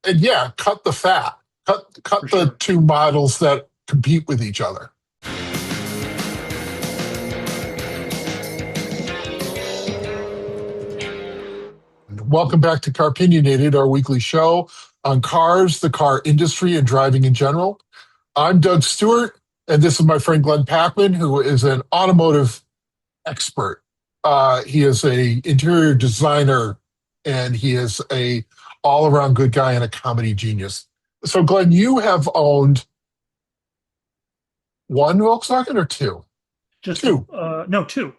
and yeah, cut the fat. Cut for the sure. two models that compete with each other. Welcome back to Car-Pinionated, our weekly show on cars, the car industry, and driving in general. I'm Doug Stewart, and this is my friend Glenn Packman, who is an automotive expert. He is a interior designer, and he is a all-around good guy and a comedy genius. So, Glenn, you have owned one Volkswagen or two? Just Two. no, two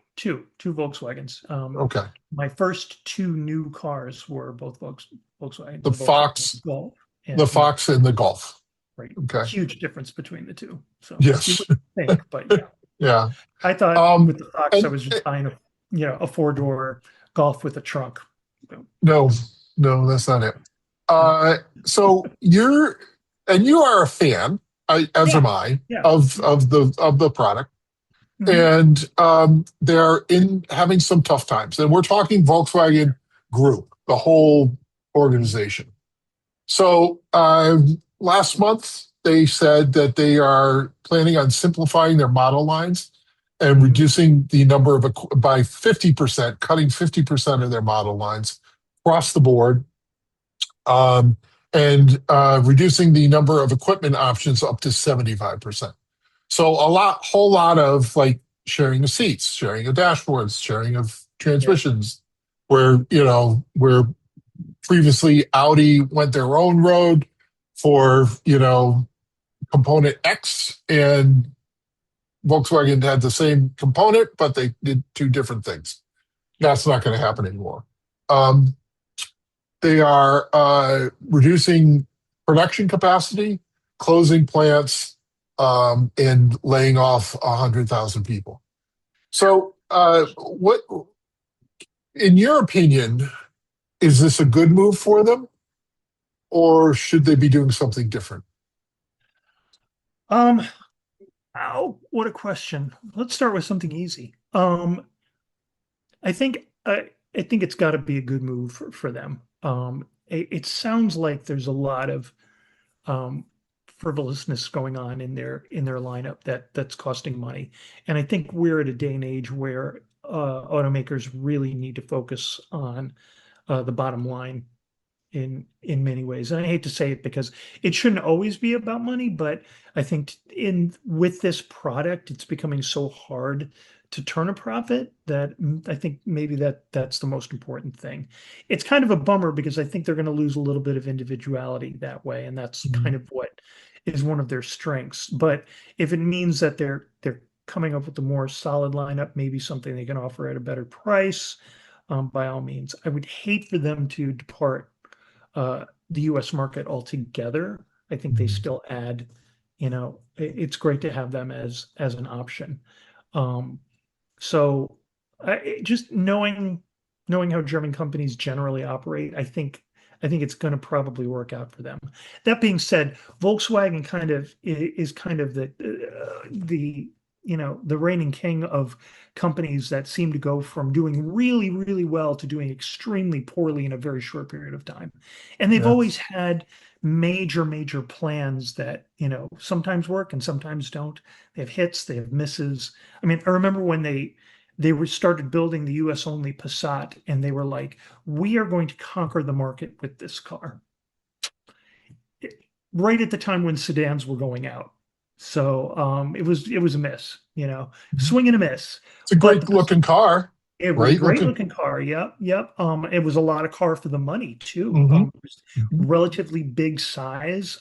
Volkswagens. Okay. My first two new cars were both Volkswagens, The the Volkswagen Fox, Golf the and the Fox, and the Golf. right. Okay. Huge difference between the two. So you Yes. wouldn't think, but yeah. Yeah. I thought Um, with the Fox, I and was just buying a four-door Golf with a trunk. So, no, no, that's not it. no. So you are a fan, as Yeah, am I, yeah. of the product, Mhm. and they're in having some tough times, and we're talking Volkswagen Group, the whole organization. So last month they said that they are planning on simplifying their model lines and Mhm. reducing the number of by 50%, cutting 50% of their model lines across the board, um, and reducing the number of equipment options up to 75%. So whole lot of like sharing of seats, sharing of dashboards, sharing of Yeah, transmissions, where previously Audi went their own road for, component X, and Volkswagen had the same component, but they did two different things. That's not going to happen anymore. Um, they are reducing production capacity, closing plants, and laying off 100,000 people. So, what, in your opinion, is this a good move for them, or should they be doing something different? Um, oh, what a question. Let's start with something easy. I think I think it's got to be a good move for them. It sounds like there's a lot of um, frivolousness going on in their lineup that's costing money, and I think we're at a day and age where automakers really need to focus on the bottom line in many ways. And I hate to say it because it shouldn't always be about money, but I think in with this product, it's becoming so hard to turn a profit that I think maybe that's the most important thing. It's kind of a bummer because I think they're going to lose a little bit of individuality that way, and that's kind Mhm. of what is one of their strengths. But if it means that they're coming up with a more solid lineup, maybe something they can offer at a better price, by all means. I would hate for them to depart the US market altogether. I think they still add, it's great to have them as an option. Um, so just knowing how German companies generally operate, I think it's going to probably work out for them. That being said, Volkswagen kind of is kind of the reigning king of companies that seem to go from doing really, really well to doing extremely poorly in a very short period of time. And they've Yeah. always had major, major plans that, sometimes work and sometimes don't. They have hits, they have misses. I mean, I remember when they were started building the US only Passat and they were like, we are going to conquer the market with this car. Right at the time when sedans were going out. So it was a miss, swing and a miss. It's a But great looking car, it was a great great looking. looking car. Yep, yep. It was a lot of car for the money too. Hmm. It was Hmm. relatively big size.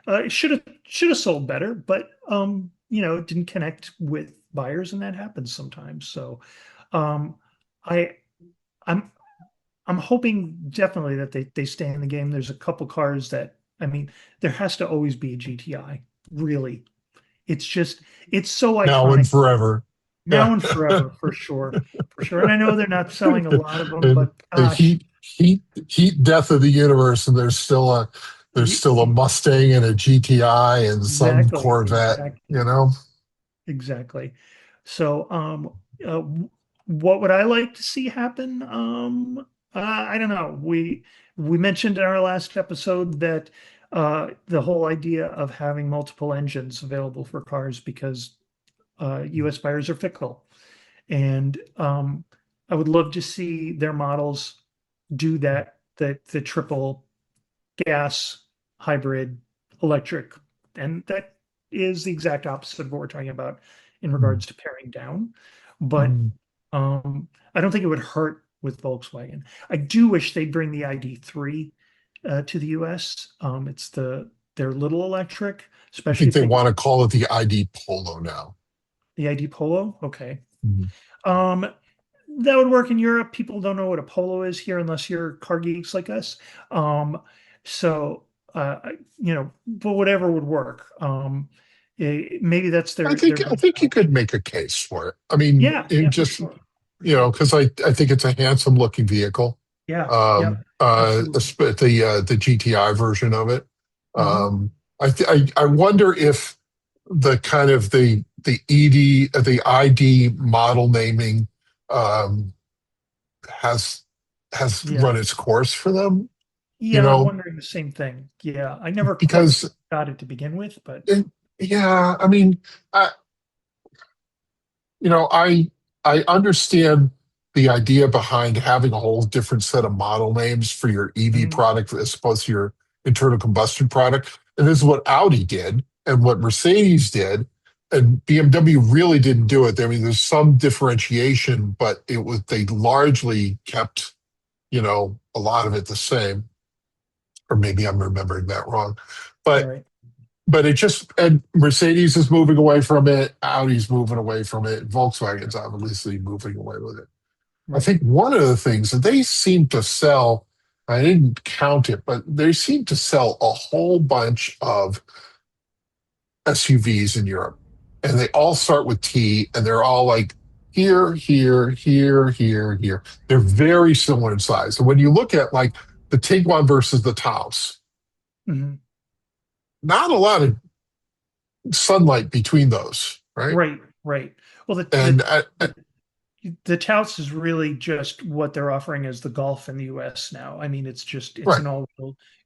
It should have sold better, but it didn't connect with buyers, and that happens sometimes. So, um, I I'm I'm hoping definitely that they stay in the game. There's a couple cars that I mean, there has to always be a GTI. Really, it's just it's so Now and iconic forever. Yeah. now and forever for sure, for sure. And I know they're not selling a lot of them, And but the gosh, heat death of the universe, and there's y- still a y- Mustang and a GTI and some exactly, Corvette, exactly, you know? exactly. So, what would I like to see happen? I don't know. We mentioned in our last episode that the whole idea of having multiple engines available for cars because U.S. buyers are fickle, and I would love to see their models do that. The triple gas, hybrid, electric, and that is the exact opposite of what we're talking about in Mm. regards to paring down. But Mm. I don't think it would hurt with Volkswagen. I do wish they'd bring the ID3 to the US. It's their little electric, I especially think if they they get want to call it the ID Polo now. the ID Polo. Okay. Mm. Um, that would work in Europe. People don't know what a Polo is here unless you're car geeks like us. Um, so but whatever would work. Maybe that's their I big think you could option. make a case for it. I mean, Yeah, it yeah, for just, sure. For you know, sure. because I think it's a handsome looking vehicle. Yeah, yeah, absolutely. The GTI version of it. Hmm. I wonder if the kind of the ED the ID model naming um, has Yeah. run its course for them. You Yeah, I'm know, wondering the same thing. Yeah, I never quite because got it to begin with, but it, yeah, I mean, I, you know, I understand the idea behind having a whole different set of model names for your EV mm, product as opposed to your internal combustion product. And this is what Audi did and what Mercedes did. And BMW really didn't do it. I mean, there's some differentiation, but they largely kept, a lot of it the same. Or maybe I'm remembering that wrong. But right, it just, and Mercedes is moving away from it, Audi's moving away from it, Volkswagen's obviously moving away with it. I right. think one of the things that they seem to sell, I didn't count it, but they seem to sell a whole bunch of SUVs in Europe. And they all start with T and they're all like here, here, here, here, here. They're very similar in size. So when you look at like the Tiguan versus the Taos, Hmm. not a lot of sunlight between those, right? Right, right. Well, And the the Taos is really just what they're offering as the Golf in the US now. I mean, right,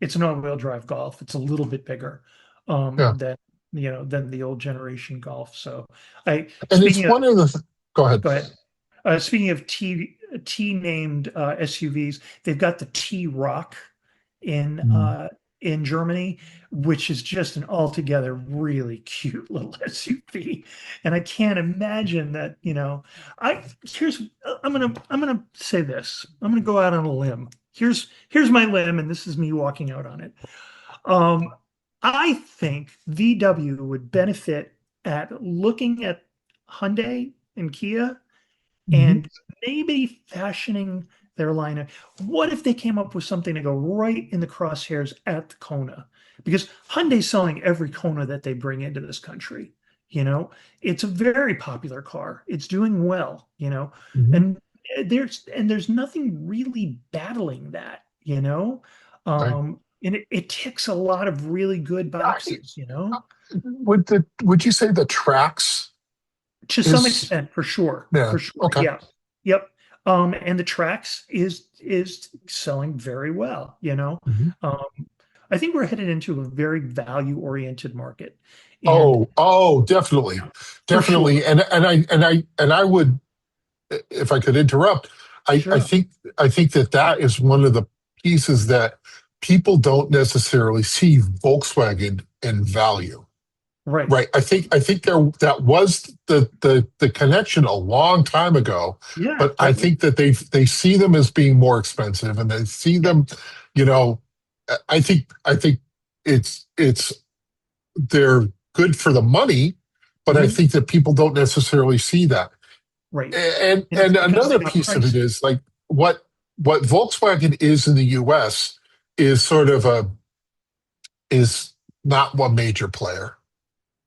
it's an all-wheel drive Golf. It's a little bit bigger yeah. than the old generation Golf. So I And it's speaking of one of the, go ahead. go ahead. Speaking of T named SUVs, they've got the T Rock in Mm. uh, in Germany, which is just an altogether really cute little SUV. And I can't imagine that, I here's I'm gonna say this. I'm gonna go out on a limb. Here's my limb, and this is me walking out on it. Um, I think VW would benefit at looking at Hyundai and Kia Mhm. and maybe fashioning their lineup. What if they came up with something to go right in the crosshairs at the Kona? Because Hyundai's selling every Kona that they bring into this country. You know, it's a very popular car. It's doing well, Mhm. and there's nothing really battling that, Right. and it ticks a lot of really good I, boxes. would you say the tracks To some is, extent, for sure, yeah, for sure. okay. Yeah. Yep. And the tracks is selling very well. Mhm. Um, I think we're headed into a very value-oriented market. And Oh, definitely. for Definitely. sure, And I would, if I could interrupt, I, I sure. think, I think that is one of the pieces that people don't necessarily see Volkswagen in value. Right. Right. I think that was the connection a long time ago, Yeah, but I that was think that they see them as being more expensive and they see yep. them, you know, I think it's they're good for the money, but I Mhm. think that people don't necessarily see that. Right. And And it's because they another got piece of it pricey. is like what Volkswagen is in the US is sort of a is not one major player.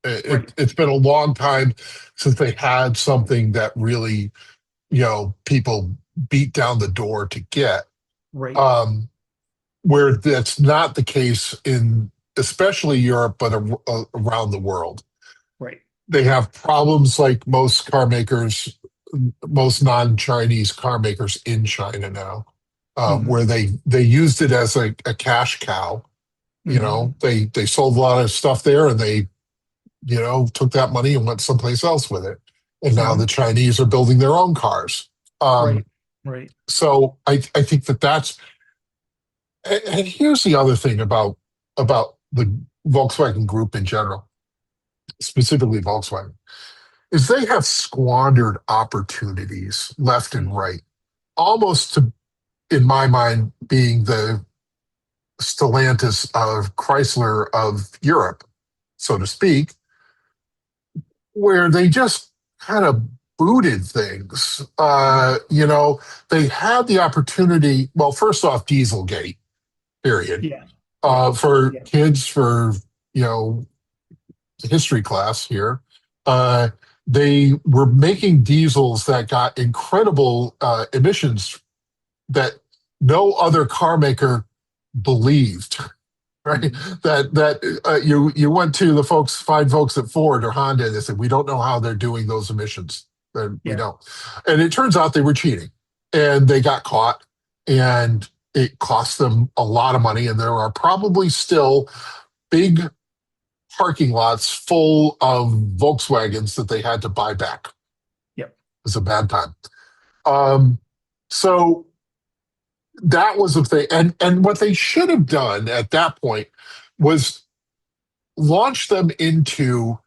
Right. It's been a long time since they had something that really, people beat down the door to get. Right. Um, where that's not the case in especially Europe, but around the world. Right. They have problems like most car makers, most non-Chinese car makers in China now. Hmm. where they used it as a cash cow. You Hmm. know, they sold a lot of stuff there, and they took that money and went someplace else with it. And now Hmm. the Chinese are building their own cars. Right. Um, Right. so I think that's and here's the other thing about the Volkswagen Group in general, specifically Volkswagen, is they have squandered opportunities left and Hmm. right, almost to, in my mind, being the Stellantis of Chrysler of Europe, so to speak, where they just kind of booted things. They had the opportunity. Well, first off, Dieselgate, period. Yeah. Yeah. For Yeah. kids, for you know, history class here, uh, they were making diesels that got incredible emissions that no other car maker believed. Right? Hmm. You went to the fine folks at Ford or Honda, and they said we don't know how they're doing those emissions. We Yeah. don't, and it turns out they were cheating, and they got caught, and it cost them a lot of money. And there are probably still big parking lots full of Volkswagens that they had to buy back. It Yep. was a bad time. Um, so that was a thing, and what they should have done at that point was launch them into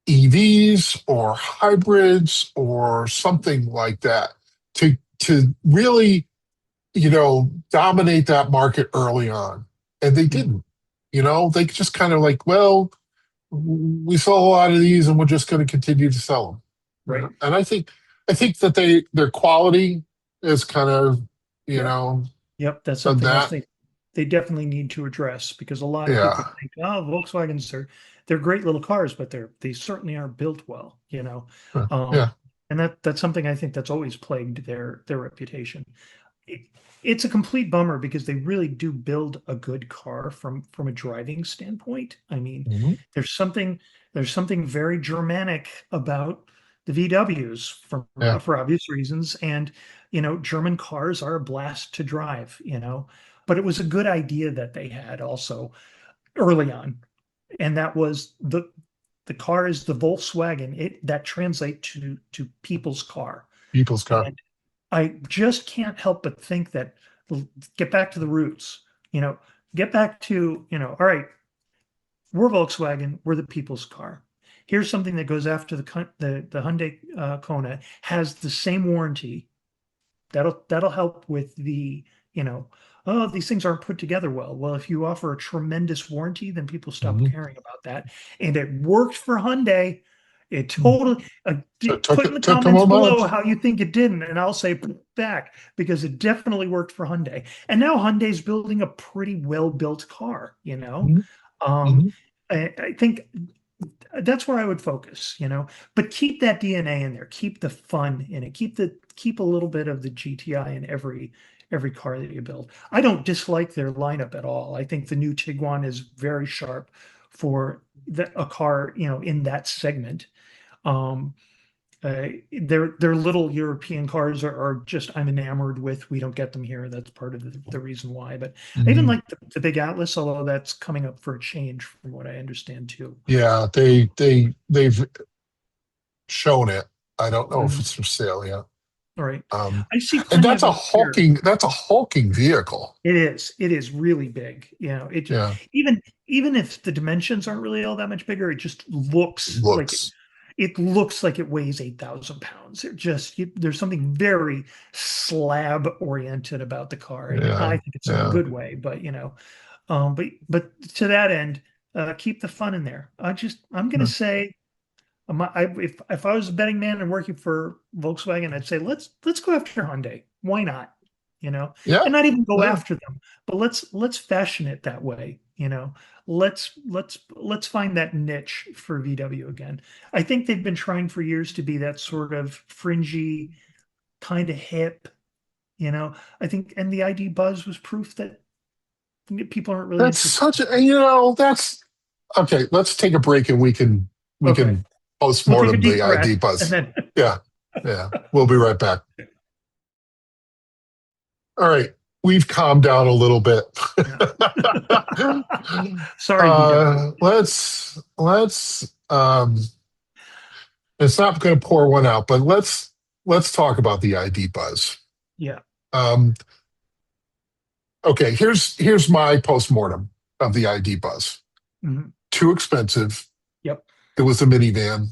EVs or hybrids or something like that to really, dominate that market early on. And they Hmm. didn't. They just kind of like, well, we sell a lot of these and we're just going to continue to sell them. Right. And I think that their quality is kind of, you Yep. know, Yep. That's done something else that. they definitely need to address because a lot of people Yeah. think, oh, Volkswagens are they're great little cars, but they certainly aren't built well, you know. Yeah. And that's something I think that's always plagued their reputation. It, it's a complete bummer because they really do build a good car from a driving standpoint. I mean, Mhm. there's something there's something very Germanic about the VWs Yeah. for obvious reasons, and German cars are a blast to drive. But it was a good idea that they had also early on, and that was the car is the Volkswagen. It that translate to people's car. People's car. And I just can't help but think that get back to the roots, you know, get back to, all right, we're Volkswagen, we're the people's car. Here's something that goes after the Hyundai Kona has the same warranty. That'll help with you know, oh, these things aren't put together well. Well, if you offer a tremendous warranty, then people stop Mhm. caring about that. And it worked for Hyundai. It totally So it put in the took them comments a below month. how you think it didn't, and I'll say put it back because it definitely worked for Hyundai. And now Hyundai's building a pretty well-built car, you know. Mhm. Um, Mhm. I think that's where I would focus, but keep that DNA in there, keep the fun in it, keep a little bit of the GTI in every car that you build. I don't dislike their lineup at all. I think the new Tiguan is very sharp for a car, in that segment. Um, their little European cars are just I'm enamored with. We don't get them here. That's part of the reason why. But I even Mhm. like the big Atlas, although that's coming up for a change from what I understand too. Yeah, they've shown it. I don't know if Mhm. it's for sale yet. All right. Um, I see and plenty of them here. that's a hulking vehicle. It is. It is really big. Yeah, Even if the dimensions aren't really all that much bigger, it just looks. looks like it weighs 8,000 pounds. There's something very slab oriented about the car, and I Yeah, think it's in a yeah. good way. But but to that end, keep the fun in there. I'm gonna say if I was a betting man and working for Volkswagen, I'd say let's go after Hyundai. Why not? Yeah. And not even go Yeah. after them, but let's fashion it that way. Let's find that niche for VW again. I think they've been trying for years to be that sort of fringy, kind of hip. I think, and the ID Buzz was proof that people aren't really That's interested. such a, that's okay. Let's take a break and we Okay, can we'll take a postmortem the deep ID breath and buzz. then Yeah. Yeah. We'll be right back. All right. We've calmed down a little bit. Yeah. Sorry, VW. Let's it's not going to pour one out, but let's talk about the ID buzz. Yeah. Um, okay, here's my postmortem of the ID buzz. Mhm. Too expensive. Yep. It was a minivan.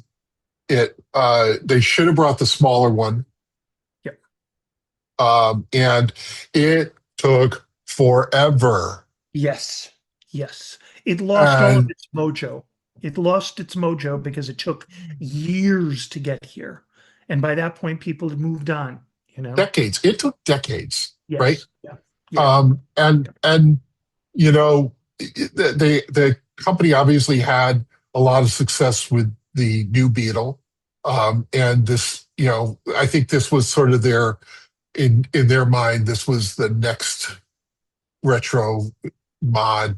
They should have brought the smaller one. Yep. And it took forever. Yes. Yes. It lost all of And its mojo. It lost its mojo because it took years to get here. And by that point, people had moved on, you know? decades. It took decades, right? Yes. Yeah. Yeah. And you know, the company obviously had a lot of success with the new Beetle, and this, I think this was sort of in their mind, this was the next retro mod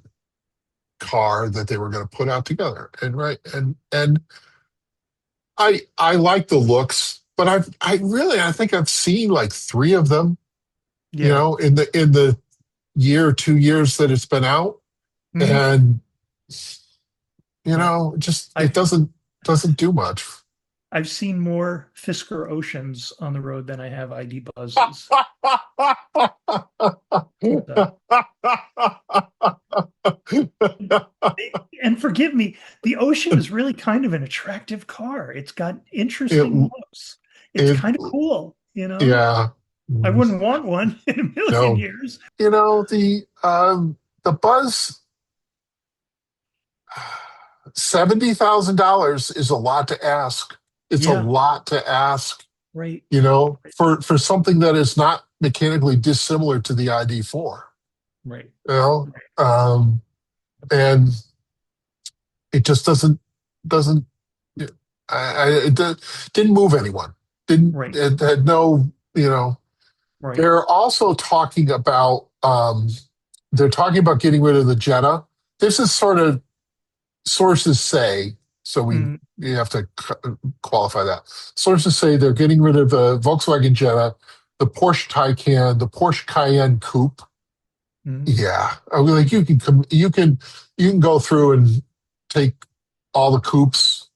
car that they were going to put out together, and right, and I like the looks, but I think I've seen like three of them, Yeah. in the year, 2 years that it's been out, Mhm. and Yeah. just it I've doesn't do much. I've seen more Fisker Oceans on the road than I have ID Buzzes. So, and forgive me, the Ocean is really kind of an attractive car. It's got interesting it looks. It's it kind of cool, you know? yeah. I wouldn't want one in a million No, years. the Buzz, $70,000 is a lot to ask. It's a Yeah, lot to ask, right. for something that is not mechanically dissimilar to the ID4. Right. You know, um, and it just doesn't. Didn't move anyone. Didn't Right. it had no. Right. They're also talking about. They're talking about getting rid of the Jetta. This is sort of sources say. So Mm, you have to qualify that. Sources say they're getting rid of the Volkswagen Jetta, the Porsche Taycan, the Porsche Cayenne Coupe. mm, Yeah, I mean, like you can go through and take all the coupes,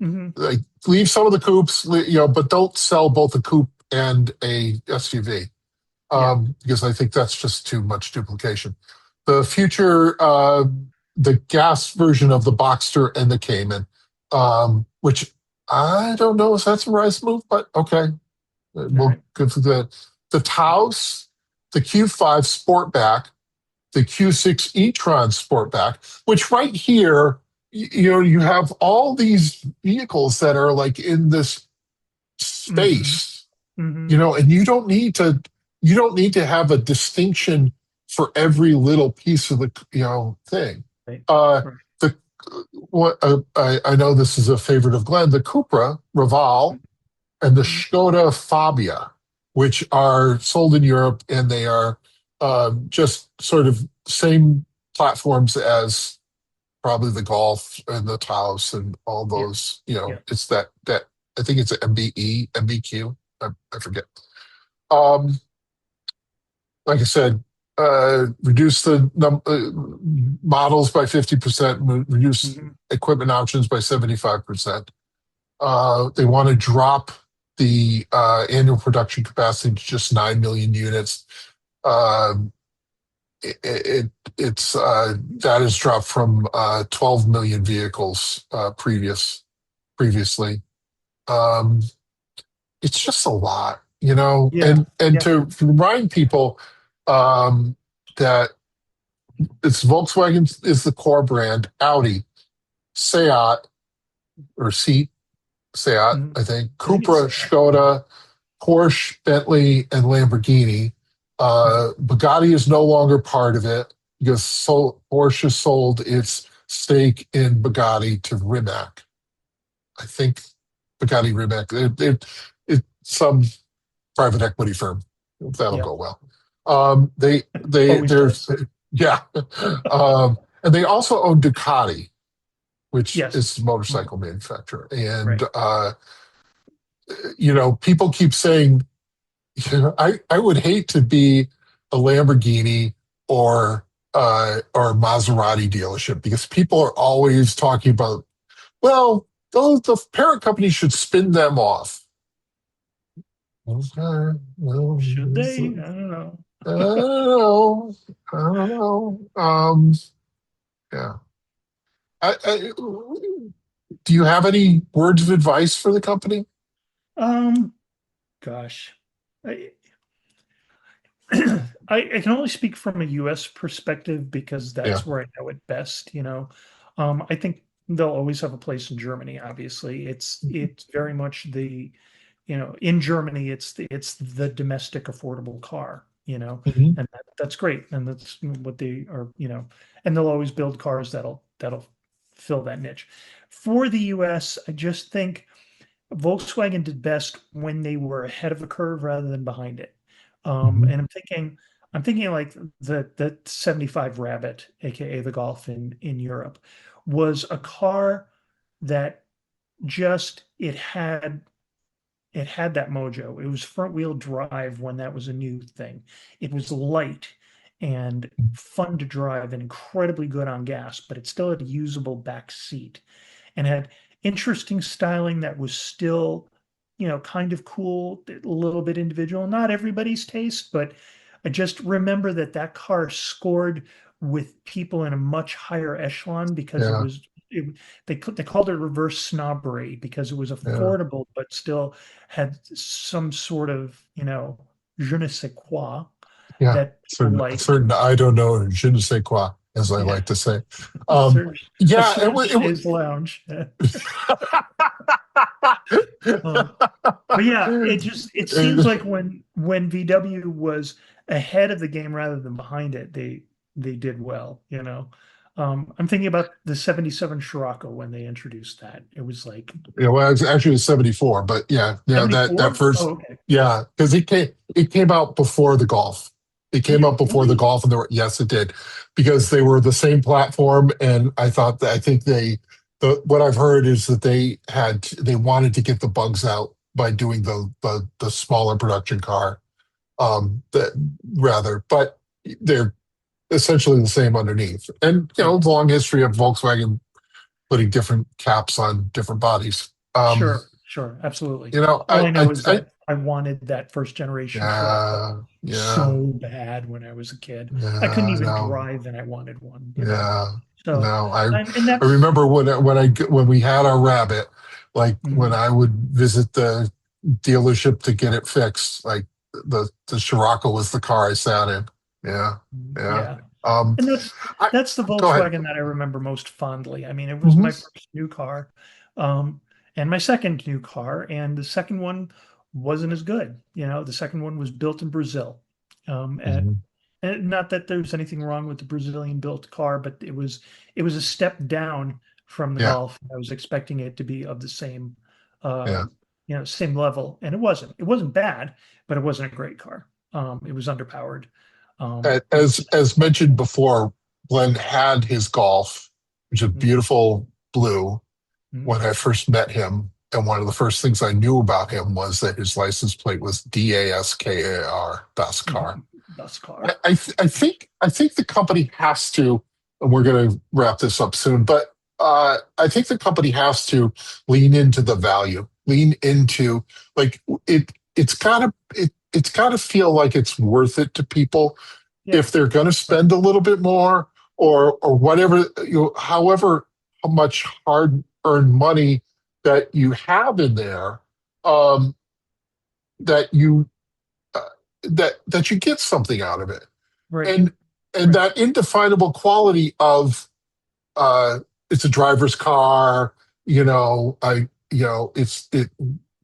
mhm. like leave some of the coupes, but don't sell both a coupe and a SUV, Yeah. because I think that's just too much duplication. The future, the gas version of the Boxster and the Cayman, which I don't know if that's a rise move, but okay, All well, right. good for the Taos, the Q5 Sportback, the Q6 e-tron Sportback, which right here, you have all these vehicles that are like in this Hmm. space, Hmm. and you don't need to have a distinction for every little piece of the thing. Right. Uh, Right. the what I know this is a favorite of Glenn, the Cupra Raval and the Mhm. Skoda Fabia, which are sold in Europe, and they are just sort of same platforms as probably the Golf and the Taos and all Yeah. those. Yeah. It's that I think it's MBE, MBQ. I forget. Um, like I said, reduce the models by 50%, reduce Hmm. equipment options by 75%. They want to drop the annual production capacity to just 9 million units. Um, it's that has dropped from 12 million vehicles previously. Um, it's just a lot, Yeah. and Yeah. to remind people, that it's Volkswagen is the core brand, Audi, Seat or Seat, Seat, Hmm. I think, I think it's Cupra, sad. Skoda, Porsche, Bentley, and Lamborghini. Mhm. Bugatti is no longer part of it because Porsche sold its stake in Bugatti to Rimac. I think Bugatti Rimac. It's some private equity firm. That'll Yeah. go well. Always There's, does. yeah. And they also own Ducati, which Yes. is a Mhm. motorcycle manufacturer. And Right. people keep saying, I would hate to be a Lamborghini or Maserati dealership because people are always talking about, well, those the parent company should spin them off. Okay, well, Should they? I don't know. I don't know. I don't know. Yeah. I, do you have any words of advice for the company? Um, Gosh, I, I can only speak from a US perspective because Yeah. that's where I know it best, you know. I think they'll always have a place in Germany, obviously. It's very much the, you know, in Germany it's the domestic affordable car, you know, Mhm. and that's great. And that's what they are, you know, and they'll always build cars that'll fill that niche. For the US, I just think Volkswagen did best when they were ahead of the curve rather than behind it. Mhm. And I'm thinking like the 75 Rabbit, aka the Golf in Europe, was a car that just it had that mojo. It was front wheel drive when that was a new thing. It was light and fun to drive and incredibly good on gas, but it still had a usable back seat and had interesting styling that was still, you know, kind of cool, a little bit individual. Not everybody's taste, but I just remember that that car scored with people in a much higher echelon because Yeah. they called it reverse snobbery because it was Yeah. affordable but still had some sort of, you know, je ne sais quoi Yeah. that people Certain, liked. certain, I don't know, je ne sais quoi, as I Yeah, like to say. a Um, certain a yeah, certain chaise lounge. Um, But yeah, it seems like when VW was ahead of the game rather than behind it, they did well, you know. I'm thinking about the 77 Scirocco when they introduced that. It was like Yeah, well, it's actually 74, but yeah, yeah, that 74? Oh, first, okay. yeah, because it came out before the Golf. It Did came it out before the really? Golf, and there were, yes, it did, because they were the same platform, and I think what I've heard is that they wanted to get the bugs out by doing the smaller production car, that rather, but they're essentially the same underneath, and Right. long history of Volkswagen putting different caps on different bodies. Sure, sure, absolutely. You know, All I know is that I wanted that first generation Scirocco yeah, yeah, so bad when I was a kid. I couldn't yeah, even no, drive and I wanted one, you know. yeah, So, no. I and I that's remember when we had our Rabbit, like when mhm, I would visit the dealership to get it fixed, like the Scirocco was the car I sat in. Yeah, yeah. yeah. Um, And I that's the Go ahead. Volkswagen that I remember most fondly. I mean, it was Hmm. my first new car, and my second new car, and the second one wasn't as good. You know, the second one was built in Brazil. Hmm. And not that there's anything wrong with the Brazilian built car, but it was a step down from the Yeah, Golf. I was expecting it to be of the same, yeah. you know, same level, and it wasn't. It wasn't bad, but it wasn't a great car. It was underpowered. It was As mentioned before, Glenn had his Golf, which is a mm, beautiful blue, mm, when I first met him. And one of the first things I knew about him was that his license plate was DASKAR, best car. bus car. I think the company has to, and we're going to wrap this up soon, but I think the company has to lean into the value, lean into like it's got to feel like it's worth it to people Yeah, if they're going to right, spend a little bit more or whatever, however how much hard earned money that you have in there, um, that you uh, that you get something out of it, right, and right. that indefinable quality of uh, it's a driver's car. It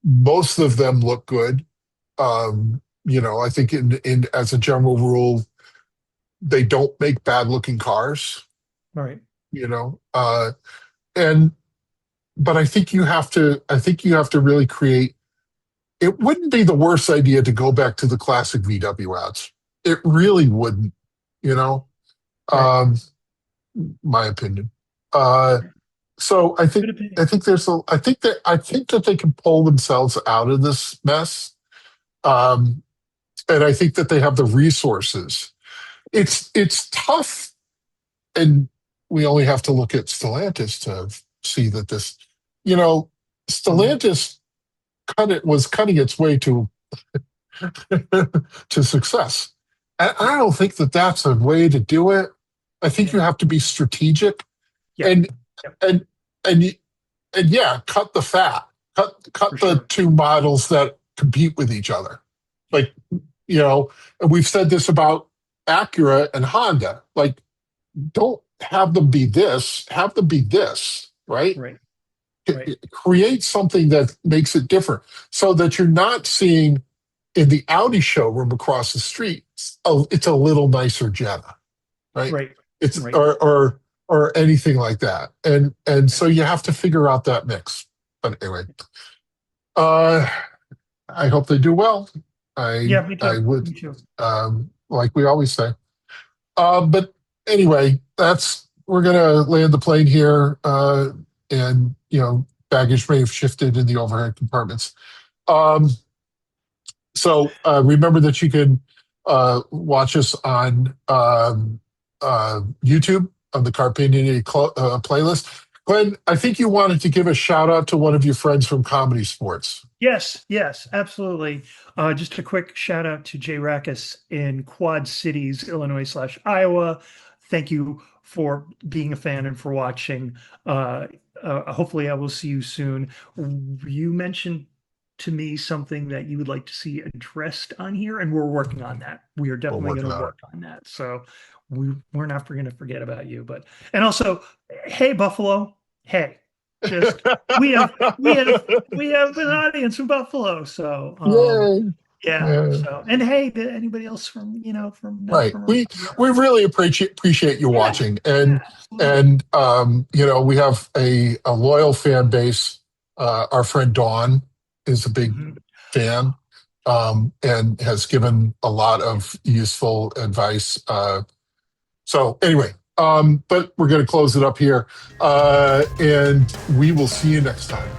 most of them look good. I think in as a general rule, they don't make bad looking cars. Right. You know, and but I think you have to really create. It wouldn't be the worst idea to go back to the classic VW ads. It really wouldn't. You know, Right. um, my opinion. Uh, so Good opinion. I think that they can pull themselves out of this mess. Um, and I think that they have the resources. It's tough, and we only have to look at Stellantis to see that this, Stellantis was cutting its way to to success. And I don't think that that's a way to do it. I think you have to be strategic, Yeah. and Yep. and and and yeah, cut the fat, cut For the sure. two models that compete with each other. Like, and we've said this about Acura and Honda. Like, don't have them be this, have them be this, right? Right. Right. Create something that makes it different so that you're not seeing in the Audi showroom across the street, it's a little nicer Jetta, right? Right. It's Right. or anything like that. And so you have to figure out that mix. But anyway, I hope they do well. Yeah, me I too. would, Me too. like we always say. But anyway, we're gonna land the plane here, and baggage may have shifted in the overhead compartments. So remember that you can watch us on YouTube on the Car-Pinionated playlist. Glenn, I think you wanted to give a shout out to one of your friends from Comedy Sports. Yes, yes, absolutely. Just a quick shout out to Jay Rackus in Quad Cities, Illinois/Iowa. Thank you for being a fan and for watching. Hopefully, I will see you soon. You mentioned to me something that you would like to see addressed on here, and we're working on that. We are definitely going to work on that. So we're not going to forget about you. And also, hey Buffalo, hey. Just we have an audience in Buffalo, so Yay. yeah. So and hey, did anybody else from Right. We really appreciate you watching, and we have a loyal fan base. Our friend Dawn is a big fan, and has given a lot of useful advice. So anyway, but we're going to close it up here, and we will see you next time.